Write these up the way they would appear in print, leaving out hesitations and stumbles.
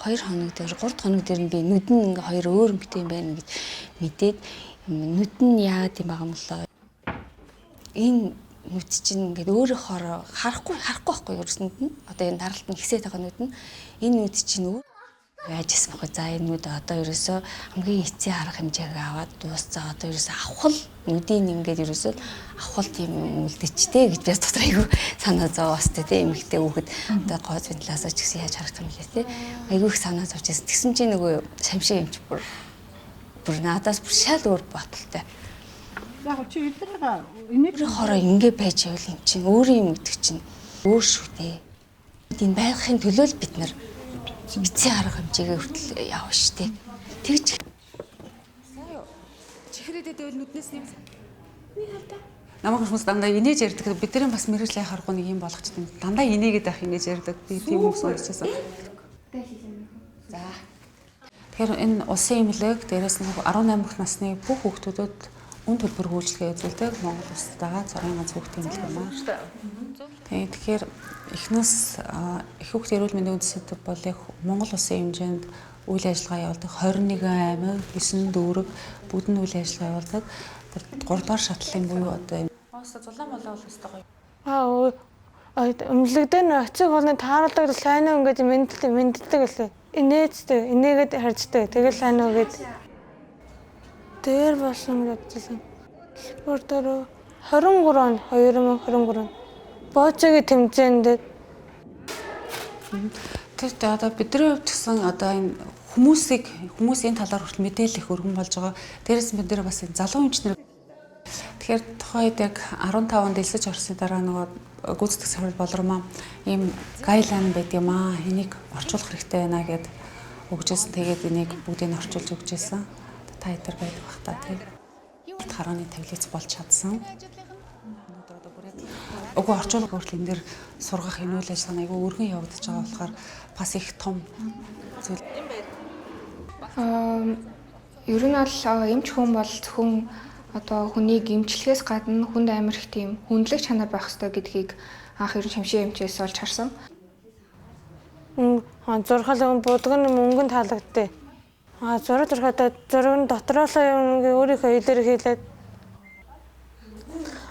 2 хоног дээр 3 хоног дээр нь би нүд нь ингээ хоёр өөр өнгөтэй юм байна гэж мэдээд нүд нь яагаад юм байгаа юм болоо. Энэ нүд чинь ингээд өөрөөхөө харахгүй байхгүй ерөөсөнд нь одоо энэ даралт нь ихсээд байгаа нүд нь энэ нүд чинь өөр яажсэн баггүй. За энэ нүд одоо ерөөсөө хамгийн эцсийн арга хэмжээг аваад дуусцаа одоо ерөөсөө авахл нүдийн ингээд ерөөсөө авахл тийм үлдчихтэй гэж би дотор айгүй санаа зовоостэй тийм эмэгтэй хүүхэд одоо гооз вентиляцаар ч гэсэн яаж харагдах юм лээ тийм айгүй их санаа зовж байсан. Тэгсэн чинь нөгөө шамшиг юмч бүр надаас бүр шал өөр баталтай. Яг чи эднэрээ энэ хороо ингэ байж байвал юм чинь өөрийн юм гэдэг чинь өөр шүү дээ. Энэ байхын төлөө л бид нар эцсийн арга хэмжээгээ хүртэл явна штэ. Тэгж чихрэдэд байвал нүднээс юм. Намайг хүмүүс дандаа инээж ярьдаг. Бидний бас мэрэгжлийн харахгүй нэг юм болгочтой. Дандаа инээгээд байх инээж ярьдаг. Би тийм хүмүүс сонсчихсан. За. Тэгэхээр энэ улсын имлэг дээрээс нэг 18 бүх насны бүх хүүхдүүдэд үн төлбөр хөгжлөгөө үзүүлдэг Монгол улстайгаа цорын ганц хүүхдийн имлэг юм аа. Тэгэхээр эхнээс их хүүхдийн эрүүл мэндийн үндэс сэдв бол их Монгол улсын хэмжээнд үйл ажиллагаа явуулдаг 21 аймаг 9 дүүрэг бүгд нь үйл ажиллагаа явуулдаг. 3 дугаар шатлалын буюу одоо энэ зулаан болоо бол өстой гоё. Имлэгдээ нөхцөг холны тааруулдаг сайн уу ингэж мэддэг лээ. Инээдтэй инээгээд харждаг. Тэгэл сайн уу гэж дээр болсон гэж бодсон. Спортоор 23 он 2023 боочогийн тэмцээнд тэр одоо бидний хувьд гэсэн одоо энэ хүмүүсийн талаар хүртэл мэдээлэл их өргөн болж байгаа. Дээрээс бид нэр бас залуу эмчнэр тэгэхээр тухайд яг 15 онд элсэж орсны дараа нөгөө гүйцэтгэх сарвал болромоо ийм гайлайн байд юм аа. Энийг орчуулах хэрэгтэй байна гэд өгчээсэн. Тэгээд энийг бүгдийг нь орчуулж өгчээсэн. Та итер байдаг бах та тийм. Харааны тавилиц болж чадсан. Уг орчуулга хүртэл энэ дэр сургах энэ үйл ажиллагаа айгүй өргөн явагдаж байгаа болохоор бас их том зүйл. Ер нь бол эмч хүн бол зөвхөн одоо хүнийг эмчлэхээс гадна хүнд амар их тийм хүндлэг чанар байх ёстой гэдгийг анх ерөн шамшиг эмчээс олж харсан. Зурхал будган мөнгөнд таалагдтыг. Зурхадаа зургийн дотроос юм өөрийнхөө илэрхийлээд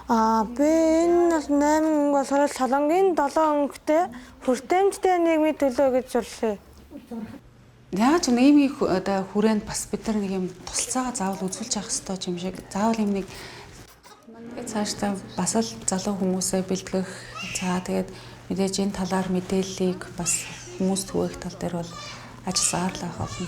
би энэ бас 8 бол сурал солонгийн 7 өнгөтэй хүртээмжтэй нийгмийн төлөө гэж зурлаа. Яг ч нийгмийн одоо хүрээнд бас бид нар нэг юм тусалцаагаа заавал үзүүлж явах хэрэгтэй юм шиг. Заавал юм нэг цаашдаа бас л залуу хүмүүсээ бэлтгэх. За тэгээд мэдээж энэ талаар мэдээллийг бас хүмүүст түгээх тал дээр бол ажилласаар л байх болно.